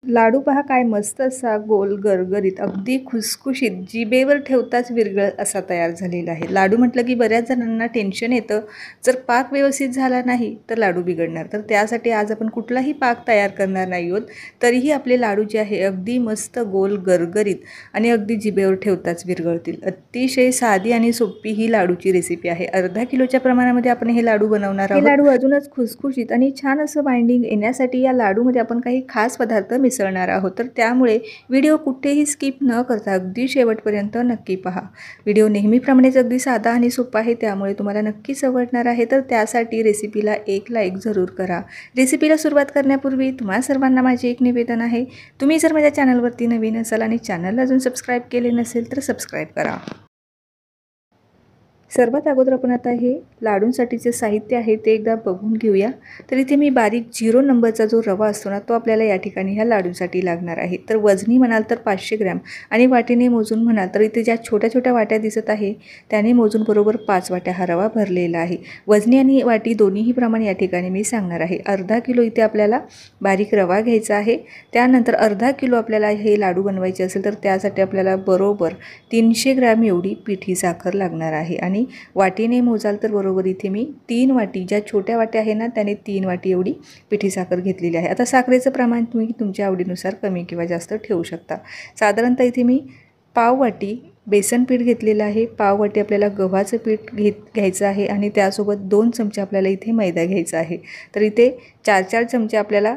लाडू पहा काय मस्त असा गोल गरगरीत अगदी खुसखुशीत जिभेवर ठेवताच विरगळ असा तयार झालेला आहे। लाडू म्हटलं की बऱ्याच जणांना टेन्शन येतं, जर पाक व्यवस्थित झाला नाही तर लाडू बिघडणार। तर त्यासाठी आज आपण कुठलाही पाक तयार करणार नाही आहोत, तरीही आपले लाडू जे आहे अगदी मस्त गोल गरगरीत आणि अगदी जिभेवर ठेवताच विरगळतील। अतिशय साधी आणि सोपी ही लाडूची रेसिपी आहे। अर्धा किलोच्या प्रमाणामध्ये आपण हे लाडू बनवणार आहोत। हे लाडू अजूनच खुसखुशीत आणि छान असं बाइंडिंग येण्यासाठी या लाडूमध्ये आपण काही खास पदार्थ मिसळणार आहोत। तर त्यामुळे व्हिडिओ कुठेही स्किप न करता अगदी शेवटपर्यंत नक्की पहा। व्हिडिओ नेहमीप्रमाणेच अगदी साधा आणि सोपा आहे, त्यामुळे तुम्हाला नक्कीच आवडणार आहे। तर त्यासाठी रेसिपीला एक लाईक जरूर करा। रेसिपीला सुरुवात करण्यापूर्वी तुम्हा सर्वांना माझे एक निवेदन आहे, तुम्ही जर माझ्या चॅनलवरती नवीन असाल आणि चॅनलला अजून सबस्क्राईब केले नसेल तर सबस्क्राईब करा। सर्वात अगोदर आपण आता हे लाडूंसाठीचे साहित्य आहे ते एकदा बघून घेऊया। तर इथे मी बारीक 0 नंबरचा जो रवा असतो ना, तो आपल्याला या ठिकाणी ह्या लाडूंसाठी लागणार आहे। तर वजनी म्हणाल तर 500 ग्रॅम आणि वाटीने मोजून म्हणाल तर इथे ज्या छोट्या छोट्या वाट्या दिसत आहे त्याने मोजून बरोबर 5 वाट्या हा रवा भरलेला आहे। वजनी आणि वाटी दोन्हीही प्रमाण या ठिकाणी मी सांगणार आहे। अर्धा किलो इथे आपल्याला बारीक रवा घ्यायचा आहे। त्यानंतर अर्धा किलो आपल्याला हे लाडू बनवायचे असेल तर त्यासाठी आपल्याला बरोबर 300 ग्रॅम एवढी पिठी साखर लागणार आहे। आणि वाटीने मोजाल तर बरोबर इथे मी 3 वाटी, ज्या छोट्या वाट्या आहे ना त्याने 3 वाटी एवढी पिठी साखर घेतलेली आहे। आता साखरेचं प्रमाण तुम्ही तुमच्या आवडीनुसार कमी किंवा जास्त ठेवू शकता। साधारणतः इथे मी पाव वाटी बेसन पीठ घेतलेलं आहे, पाव वाटी आपल्याला गव्हाचं पीठ घ्यायचं आहे आणि त्यासोबत 2 चमचे आपल्याला इथे मैदा घ्यायचा आहे। तर इथे 4-4 चमचे आपल्याला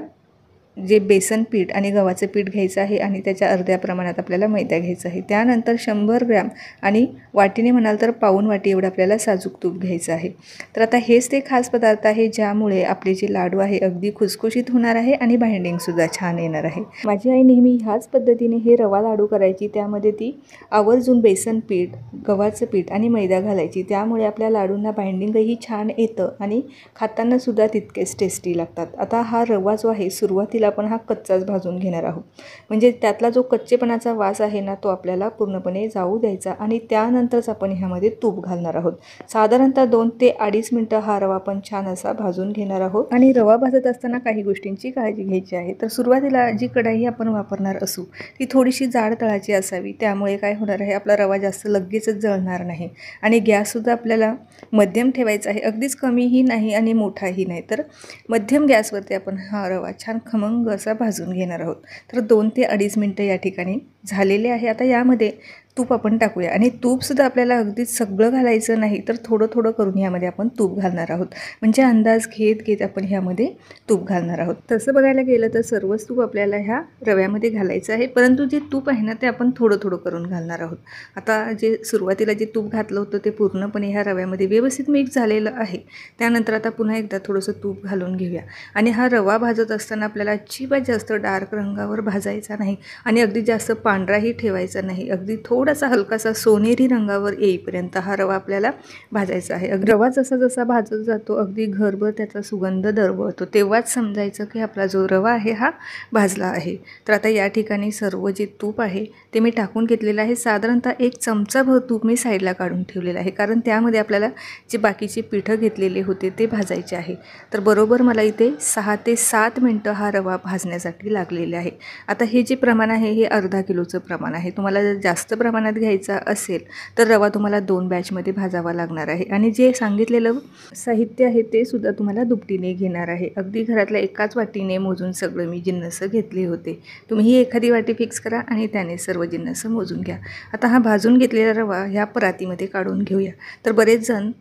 जे बेसन पीठ आणि गव्हाचं पीठ घ्यायचं आहे आणि त्याच्या अर्ध्या प्रमाणात आपल्याला मैदा घ्यायचा आहे। त्यानंतर 100 ग्रॅम आणि वाटीने म्हणाल तर पाऊण वाटी एवढं आपल्याला साजूक तूप घ्यायचं आहे। तर आता हेच ते खास पदार्थ आहे ज्यामुळे आपले जे लाडू आहे अगदी खुसखुशीत होणार आहे आणि बाइंडिंगसुद्धा छान येणार आहे। माझी आई नेहमी ह्याच पद्धतीने हे रवा लाडू करायची, त्यामध्ये ती आवर्जून बेसन पीठ, गव्हाचं पीठ आणि मैदा घालायची, त्यामुळे आपल्या लाडूंना बाइंडिंगही छान येतं आणि खातानासुद्धा तितकेच टेस्टी लागतात। आता हा रवा जो आहे सुरुवातीला आपण हा कच्चाच भाजून घेणार आहोत, म्हणजे त्यातला जो कच्चेपणाचा वास आहे ना तो आपल्याला पूर्णपणे जाऊ द्यायचा आणि त्यानंतरच आपण ह्यामध्ये तूप घालणार आहोत। साधारणतः 2 ते 2.5 मिनिटं हा रवा आपण छान असा भाजून घेणार आहोत। आणि रवा भाजत असताना काही गोष्टींची काळजी घ्यायची आहे। तर सुरुवातीला जी कढाई आपण वापरणार असू ती थोडीशी जाड तळाची असावी, त्यामुळे काय होणार आहे आपला रवा जास्त लगेचच जळणार नाही। आणि गॅससुद्धा आपल्याला मध्यम ठेवायचा आहे, अगदीच कमीही नाही आणि मोठाही नाही। तर मध्यम गॅसवरती आपण हा रवा छान खमंग असा भाजून घेणार आहोत। तर 2 ते 2.5 मिनिटं या ठिकाणी झालेले आहे। आता यामध्ये तूप आपण टाकूया आणि तूपसुद्धा आपल्याला अगदीच सगळं घालायचं नाही, तर थोडं थोडं करून ह्यामध्ये आपण तूप घालणार आहोत, म्हणजे अंदाज घेत घेत आपण ह्यामध्ये तूप घालणार आहोत। तसं बघायला गेलं तर सर्वच तूप आपल्याला ह्या रव्यामध्ये घालायचं आहे, परंतु जे तूप आहे ना ते आपण थोडं थोडं करून घालणार आहोत। आता जे सुरुवातीला जे तूप घातलं होतं ते पूर्णपणे ह्या रव्यामध्ये व्यवस्थित मिक्स झालेलं आहे। त्यानंतर आता पुन्हा एकदा थोडंसं तूप घालून घेऊया आणि हा रवा भाजत असताना आपल्याला अजिबात जास्त डार्क रंगावर भाजायचा नाही आणि अगदी जास्त पांढराही ठेवायचा नाही, अगदी थोडासा हलकासा सोनेरी रंगावर येईपर्यंत हा रवा आपल्याला भाजायचा आहे। रवा जसा जसा भाजत जातो अगदी घरभर त्याचा सुगंध दरवळतो, तेव्हाच समजायचं की आपला जो रवा आहे हा भाजला आहे। तर आता या ठिकाणी सर्व जे तूप आहे ते मी टाकून घेतलेलं आहे। साधारणतः 1 चमचाभर तूप मी साईडला काढून ठेवलेलं आहे, कारण त्यामध्ये आपल्याला जे बाकीचे पिठं घेतलेले होते ते भाजायचे आहे। तर बरोबर मला इथे 6 ते 7 मिनिटं हा रवा भाजण्यासाठी लागलेले आहे। आता हे जे प्रमाण आहे हे अर्धा किलोचं प्रमाण आहे। तुम्हाला जर जास्त प्रमाणात घ्यायचा असेल तर रवा तुम्हाला 2 बॅचमध्ये भाजावा लागणार आहे आणि जे सांगितलेलं साहित्य आहे ते सुद्धा तुम्हाला दुपटीने घेणार आहे। अगदी घरातल्या एकाच वाटीने मोजून सगळं मी जिन्नस घेतले होते, तुम्ही एखादी वाटी फिक्स करा आणि त्याने सर्व जिन्नस मोजून घ्या। आता हा भाजून घेतलेला रवा ह्या परातीमध्ये काढून घेऊया। तर बरेच जण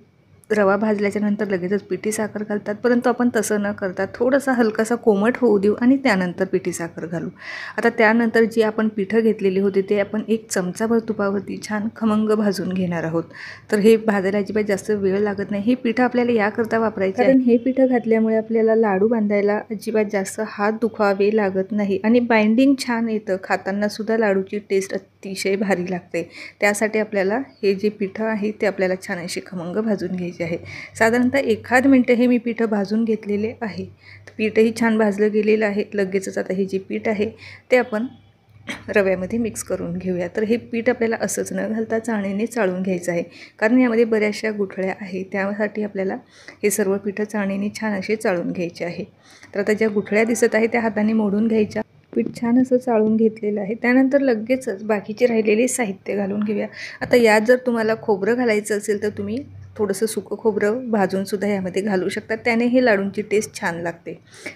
रवा भाजल्याच्या नंतर लगेचच पिठी साखर घालतात, परंतु आपण तसं न करता थोडासा हलकासा कोमट होऊ देऊ आणि त्यानंतर पिठी साखर घालू। आता त्यानंतर जी आपण पिठं घेतलेली होती ते आपण 1 चमचाभर तुपावरती छान खमंग भाजून घेणार आहोत। तर हे भाजायला अजिबात जास्त वेळ लागत नाही, हे पिठं आपल्याला याकरता वापरायचं आहे कारण हे पिठं घातल्यामुळे आपल्याला लाडू बांधायला अजिबात जास्त हात दुखावे लागत नाही आणि बाइंडिंग छान येतं, खाताना सुद्धा लाडूची टेस्ट अतिशय भारी लागते। त्यासाठी आपल्याला हे जे पिठं आहे ते आपल्याला छान अशी खमंग भाजून घ्यायची आहे। साधारणतः 1 मिनिट हे मी पीठ भाजून घेतलेले आहे। पीठही छान भाजलं गेलेलं आहे। लगेचच आता हे जे पीठ आहे ते आपण रव्यामध्ये मिक्स करून घेऊया। तर हे पीठ आपल्याला असंच न घालता चाळणीने चाळून घ्यायचं आहे, कारण यामध्ये बऱ्याचशा गुठळ्या आहेत, त्यासाठी आपल्याला हे सर्व पीठ चाळणीने छान असे चाळून घ्यायचे आहे। तर आता ज्या गुठळ्या दिसत आहेत त्या हाताने मोडून घ्यायच्या। पीठ छान असं चाळून घेतलेलं आहे. त्यानंतर लगेचच बाकीचे राहिलेले साहित्य घालून घेऊया. आता यात जर तुम्हाला खोबरं घालायचं असेल तर तुम्ही थोडंसं सुकं खोबरं भाजूनसुद्धा यामध्ये घालू शकता, त्याने हे लाडूंची टेस्ट छान लागते.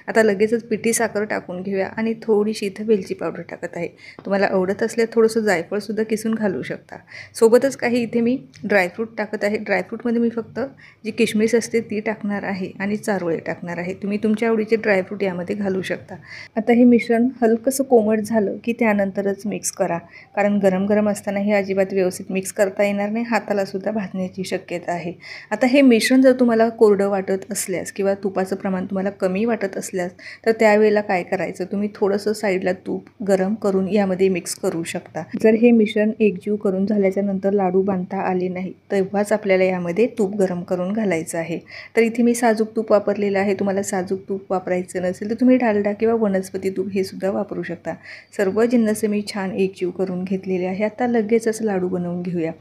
आता लगेचच पिठी साखर टाकून घेऊया आणि थोडीशी इथं वेलची पावडर टाकत आहे. तुम्हाला आवडत असल्यास थोडंसं जायफळसुद्धा किसून घालू शकता. सोबतच काही इथे मी ड्रायफ्रूट टाकत आहे. ड्रायफ्रूटमध्ये मी फक्त जी किशमिश असते ती टाकणार आहे आणि चारोळे टाकणार आहे. तुम्ही तुमच्या आवडीचे ड्रायफ्रूट यामध्ये घालू शकता. आता हे मिश्रण हलकंसं कोमट झालं की त्यानंतरच मिक्स करा, कारण गरम गरम असताना हे अजिबात व्यवस्थित मिक्स करता येणार नाही, हातालासुद्धा भाजण्याची शक्यता आहे. आता हे मिश्रण जर तुम्हाला कोरडं वाटत असल्यास किंवा तुपाचं प्रमाण तुम्हाला कमी वाटत असल्यास तर त्यावेळेला काय करायचं, तुम्ही थोडंसं साईडला तूप गरम करून यामध्ये मिक्स करू शकता. जर हे मिश्रण एकजीव करून झाल्याच्या नंतर लाडू बांधता आले नाही तेव्हाच आपल्याला यामध्ये तूप गरम करून घालायचं आहे. तर इथे मी साजूक तूप वापरलेलं आहे. तुम्हाला साजूक तूप वापरायचं नसेल तर तुम्ही डालडा किंवा वनस्पती तूप हे सुद्धा वापरू शकता. सर्व जिन्नस मी छान एकजीव करून घेतलेले आहे. आता लगेचच लाडू बनवून घेऊया.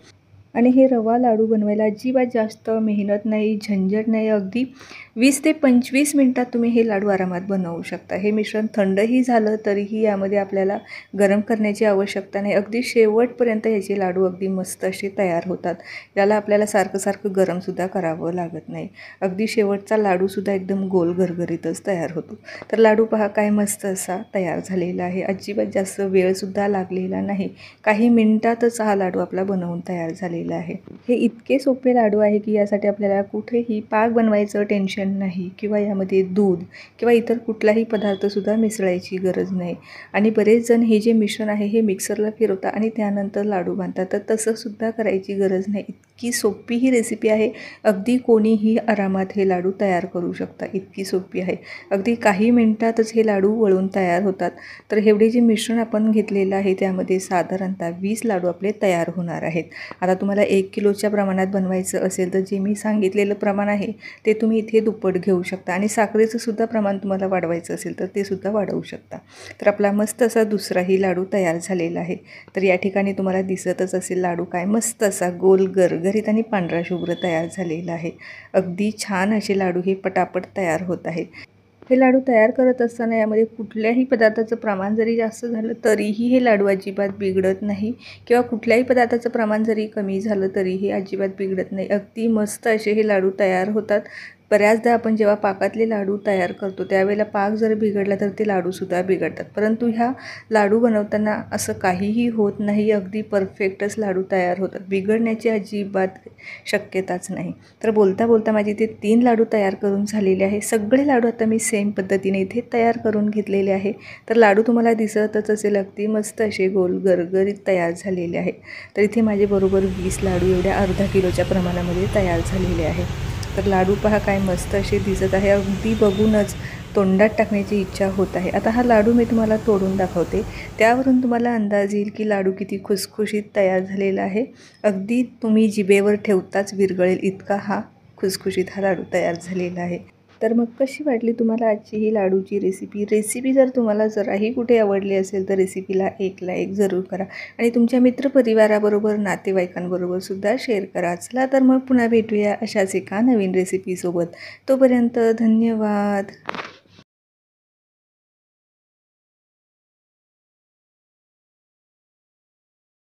आणि हे रवा लाडू बनवायला अजिबात जास्त मेहनत नाही, झंझट नाही. अगदी 20 ते 25 मिनटात तुम्ही हे लाडू आरामात बनवू शकता. हे मिश्रण थंडही झालं तरीही यामध्ये आपल्याला गरम करण्याची आवश्यकता नाही. अगदी शेवटपर्यंत ह्याचे लाडू अगदी मस्त असे तयार होतात. याला आपल्याला सारखं सारखं गरमसुद्धा करावं लागत नाही. अगदी शेवटचा लाडूसुद्धा एकदम गोल गरगरीतच तयार होतो. तर लाडू पहा काय मस्त असा तयार झालेला आहे. अजिबात जास्त वेळसुद्धा लागलेला नाही. काही मिनिटातच हा लाडू आपला बनवून तयार झालेला आहे. हे इतके सोपे लाडू आहे की यासाठी आपल्याला कुठेही पाक बनवायचं टेन्शन नाही किंवा यामध्ये दूध किंवा इतर कुठलाही पदार्थसुद्धा मिसळायची गरज नाही. आणि बरेच जण हे जे मिश्रण आहे हे मिक्सरला फिरवता आणि त्यानंतर लाडू बांधतात, तर तसंसुद्धा करायची गरज नाही. इतकी सोपी ही रेसिपी आहे. अगदी कोणीही आरामात हे लाडू तयार करू शकता, इतकी सोपी आहे. अगदी काही मिनिटातच हे लाडू वळून तयार होतात. तर एवढे जे मिश्रण आपण घेतलेलं आहे त्यामध्ये साधारणतः 20 लाडू आपले तयार होणार आहेत. आता तुम्हाला 1 किलोच्या प्रमाणात बनवायचं असेल तर जे मी सांगितलेलं प्रमाण आहे ते तुम्ही इथे दुप्पट घेऊ शकता. आणि साखरेचं सुद्धा प्रमाण तुम्हाला वाढवायचं असेल तर ते सुद्धा वाढवू शकता. तर आपला मस्त असा दुसराही लाडू तयार झालेला आहे. तर या ठिकाणी तुम्हाला दिसतच असेल लाडू काय मस्त असा गोल गरगरीत आणि पांढरा शुभ्र तयार झालेला आहे. अगदी छान असे लाडू हे पटापट तयार होत आहेत. हे लाडू तयार करत असताना यामध्ये कुठल्याही पदार्थाचं प्रमाण जरी जास्त झालं तरीही हे लाडू अजिबात बिघडत नाही किंवा कुठल्याही पदार्थाचं प्रमाण जरी कमी झालं तरीही अजिबात बिघडत नाही. अगदी मस्त असे हे लाडू तयार होतात. बऱ्याचदा आपण जेव्हा पाकातले लाडू तयार करतो त्यावेळेला पाक जर बिघडला तर ते लाडूसुद्धा बिघडतात, परंतु ह्या लाडू बनवताना असं काहीही होत नाही. अगदी परफेक्टच लाडू तयार होतात, बिघडण्याची अजिबात शक्यताच नाही. तर बोलता बोलता माझे ते 3 लाडू तयार करून झालेले आहे. सगळे लाडू आता मी सेम पद्धतीने इथे तयार करून घेतलेले आहे. तर लाडू तुम्हाला दिसतच असेल अगदी मस्त असे गोल गरगरीत तयार झालेले आहे. तर इथे माझे बरोबर 20 लाडू एवढ्या अर्धा किलोच्या प्रमाणामध्ये तयार झालेले आहे. तर लाडू पहा काय मस्त असे दिसत आहे. अगदी बघूनच तोंडात टाकण्याची इच्छा होत आहे. आता हा लाडू मी तुम्हाला तोडून दाखवते, त्यावरून तुम्हाला अंदाज येईल की लाडू किती खुसखुशीत तयार झालेला आहे. अगदी तुम्ही जिभेवर ठेवताच विरघळेल इतका हा खुसखुशीत हा लाडू तयार झालेला आहे. तर मग कशी वाटली तुम्हाला आजची ही लाडूची रेसिपी जर तुम्हाला जराही कुठे आवडली असेल तर रेसिपीला एक लाईक जरूर करा आणि तुमच्या मित्रपरिवाराबरोबर नातेवाईकांबरोबर सुद्धा शेअर करा. चला तर मग पुन्हा भेटूया अशाच एका नवीन रेसिपीसोबत. तोपर्यंत धन्यवाद.